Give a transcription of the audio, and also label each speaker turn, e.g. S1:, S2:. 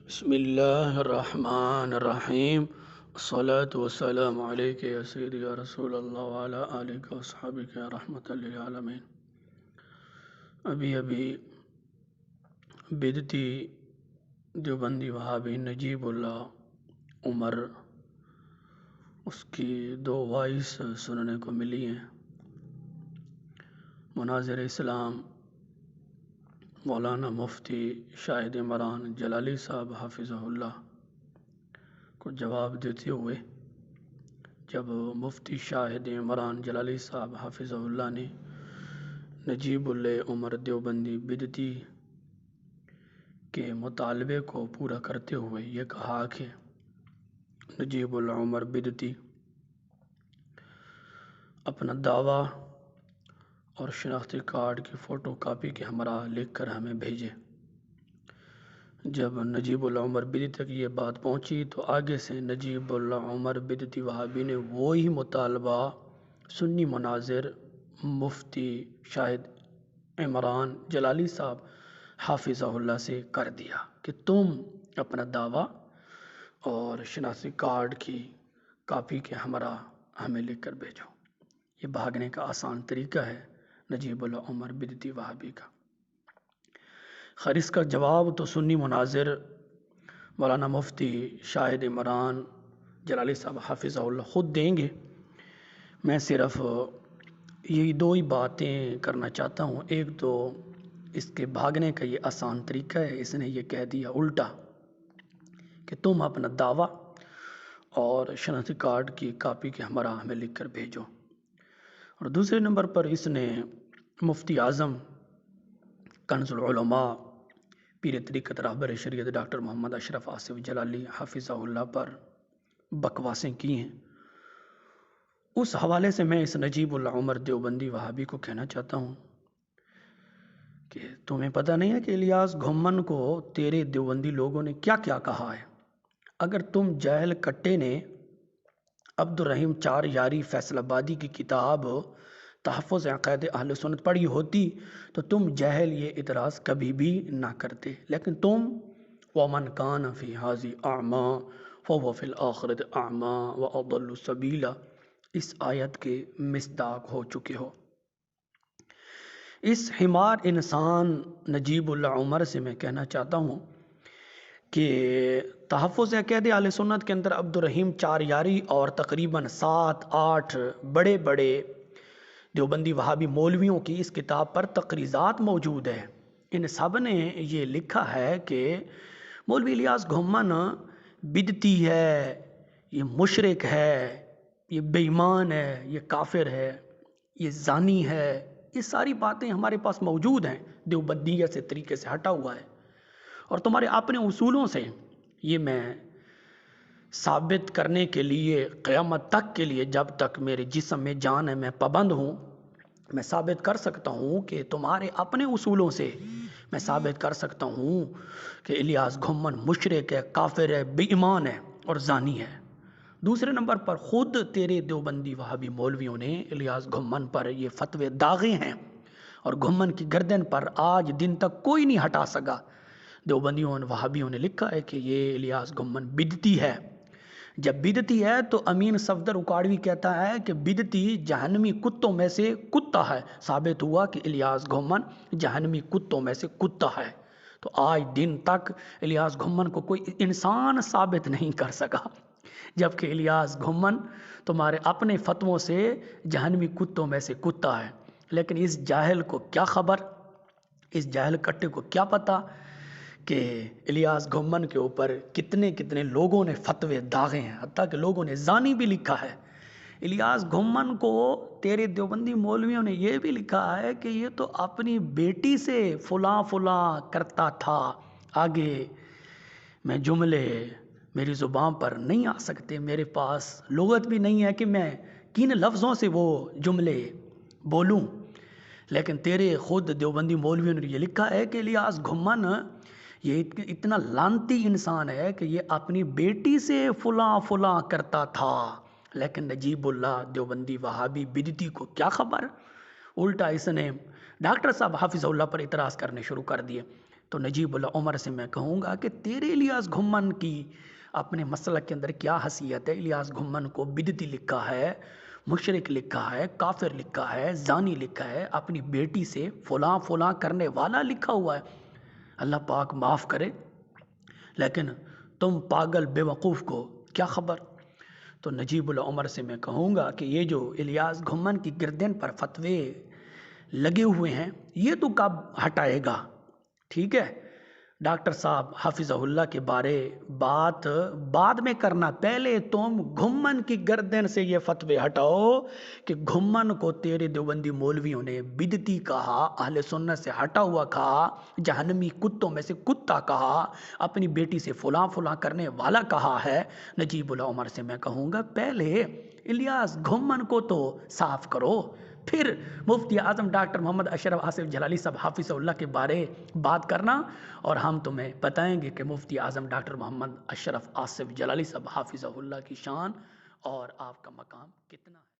S1: بسم اللہ الرحمن الرحیم الصلاة والسلام علیکہ یا سیدی یا رسول اللہ وعلا آلہ وصحابہ یا رحمت للعالمین۔ ابھی بدعتی دیوبندی وہابی نجیب اللہ عمر اس کی 2 وائس سننے کو ملی ہیں۔ مناظر اسلام مولانا مفتی شاہد عمران جلالی صاحب حافظہ اللہ کو جواب دیتے ہوئے جب مفتی شاہد عمران جلالی صاحب حافظہ اللہ نے نجیب اللہ عمر دیوبندی بدعتی کے مطالبے کو پورا کرتے ہوئے یہ کہا کہ نجیب اللہ عمر بدعتی اپنا دعویٰ اور شناختی کارڈ کی فوٹو کاپی کے ہمراہ لکھ کر ہمیں بھیجے۔ جب نجیب اللہ عمر بدعتی تک یہ بات پہنچی تو آگے سے نجیب اللہ عمر بدعتی وہابی نے وہی مطالبہ سنی مناظر مفتی شاہد عمران جلالی صاحب حافظہ اللہ سے کر دیا کہ تم اپنا دعویٰ اور شناختی کارڈ کی کاپی کے ہمراہ ہمیں لکھ کر بھیجو۔ یہ بھاگنے کا آسان طریقہ ہے نجیب اللہ عمر بدعتی وہابی کا۔ خیر اس کا جواب تو سنی مناظر مولانا مفتی شاہد عمران جلالی صاحب حافظہ اللہ خود دیں گے۔ میں صرف یہی 2 ہی باتیں کرنا چاہتا ہوں۔ ایک تو اس کے بھاگنے کا یہ آسان طریقہ ہے، اس نے یہ کہہ دیا الٹا کہ تم اپنا دعویٰ اور شناختی کارڈ کی کاپی کے ہمراہ ہمیں لکھ کر بھیجو۔ اور دوسرے نمبر پر اس نے مفتی اعظم کنز العلماء پیر طریقت رہبر شریعت ڈاکٹر محمد اشرف آصف جلالی حافظہ اللہ پر بکواسیں کی ہیں۔ اس حوالے سے میں اس نجیب اللہ عمر دیوبندی وہابی کو کہنا چاہتا ہوں کہ تمہیں پتہ نہیں ہے کہ الیاس گھمن کو تیرے دیوبندی لوگوں نے کیا کیا کہا ہے؟ اگر تم جاہل کٹے نے عبد الرحیم 4 یاری فیصل آبادی کی کتاب تحفظ عقائد اہل سنت پڑھی ہوتی تو تم جاہل یہ اعتراض کبھی بھی نہ کرتے، لیکن تم وَمَنْ كَانَ فِي هَذِهِ أَعْمَى فَهُوَ فِي الْآخِرَةِ أَعْمَى وَأَضَلُّ سَبِيلًا اس آیت کے مصداق ہو چکے ہو۔ اس حمار انسان نجیب اللہ عمر سے میں کہنا چاہتا ہوں کہ تحفظ عقائد اہل سنت کے اندر عبد الرحیم 4 یاری اور تقریباً 7-8 بڑے بڑے دیوبندی وہابی مولویوں کی اس کتاب پر تقریضات موجود ہے۔ ان سب نے یہ لکھا ہے کہ مولوی الیاس گھمن بدعتی ہے، یہ مشرک ہے، یہ بے ایمان ہے، یہ کافر ہے، یہ زانی ہے۔ یہ ساری باتیں ہمارے پاس موجود ہیں، دیوبندیت سے طریقے سے ہٹا ہوا ہے، اور تمہارے اپنے اصولوں سے یہ میں ثابت کرنے کے لیے قیامت تک کے لیے جب تک میرے جسم میں جان ہے میں پابند ہوں، میں ثابت کر سکتا ہوں کہ تمہارے اپنے اصولوں سے میں ثابت کر سکتا ہوں کہ الیاس گھمن مشرک ہے، کافر ہے، بے ایمان ہے اور زانی ہے۔ دوسرے نمبر پر خود تیرے دیوبندی وہابی مولویوں نے الیاس گھمن پر یہ فتوے داغے ہیں، اور گھمن کی گردن پر آج دن تک کوئی نہیں ہٹا سکا۔ دیوبندیوں اور وہابیوں نے لکھا ہے کہ یہ الیاس گھمن بدعتی ہے۔ جب بدعتی ہے تو امین صفدر اکاڑوی کہتا ہے کہ بدعتی جہنمی کتوں میں سے کتا ہے۔ ثابت ہوا کہ الیاس گھمن جہنمی کتوں میں سے کتا ہے۔ تو آج دن تک الیاس گھمن کو کوئی انسان ثابت نہیں کر سکا، جبکہ الیاس گھمن تمہارے اپنے فتووں سے جہنمی کتوں میں سے کتا ہے۔ لیکن اس جاہل کو کیا خبر، اس جاہل کٹے کو کیا پتا کہ الیاس گھمن کے اوپر کتنے کتنے لوگوں نے فتوے داغے ہیں، حتیٰ کہ لوگوں نے زانی بھی لکھا ہے۔ الیاس گھمن کو تیرے دیوبندی مولویوں نے یہ بھی لکھا ہے کہ یہ تو اپنی بیٹی سے فلاں فلاں کرتا تھا۔ آگے میں جملے میری زبان پر نہیں آ سکتے، میرے پاس لغت بھی نہیں ہے کہ میں کن لفظوں سے وہ جملے بولوں، لیکن تیرے خود دیوبندی مولویوں نے یہ لکھا ہے کہ الیاس گھمن یہ اتنا لعنتی انسان ہے کہ یہ اپنی بیٹی سے فلاں فلاں کرتا تھا۔ لیکن نجیب اللہ دیوبندی وہابی بدعتی کو کیا خبر، الٹا اس نے ڈاکٹر صاحب حافظ اللہ پر اعتراض کرنے شروع کر دیے۔ تو نجیب اللہ عمر سے میں کہوں گا کہ تیرے الیاس گھمن کی اپنے مسلک کے اندر کیا حیثیت ہے؟ الیاس گھمن کو بدعتی لکھا ہے، مشرک لکھا ہے، کافر لکھا ہے، زانی لکھا ہے، اپنی بیٹی سے فلاں فلاں کرنے والا لکھا ہوا ہے۔ اللہ پاک معاف کرے، لیکن تم پاگل بے وقوف کو کیا خبر؟ تو نجیب العمر سے میں کہوں گا کہ یہ جو الیاس گھمن کی گردن پر فتوے لگے ہوئے ہیں یہ تو کب ہٹائے گا؟ ٹھیک ہے، ڈاکٹر صاحب حافظہ اللہ کے بارے بات بعد میں کرنا، پہلے تم گھمن کی گردن سے یہ فتوے ہٹاؤ کہ گھمن کو تیرے دیوبندی مولویوں نے بدعتی کہا، اہل سنت سے ہٹا ہوا کہا، جہنمی کتوں میں سے کتا کہا، اپنی بیٹی سے فلاں فلاں کرنے والا کہا ہے۔ نجیب اللہ عمر سے میں کہوں گا پہلے الیاس گھمن کو تو صاف کرو، پھر مفتی اعظم ڈاکٹر محمد اشرف آصف جلالی صاحب حافظ اللہ کے بارے بات کرنا، اور ہم تمہیں بتائیں گے کہ مفتی اعظم ڈاکٹر محمد اشرف آصف جلالی صاحب حافظ اللہ کی شان اور آپ کا مقام کتنا ہے۔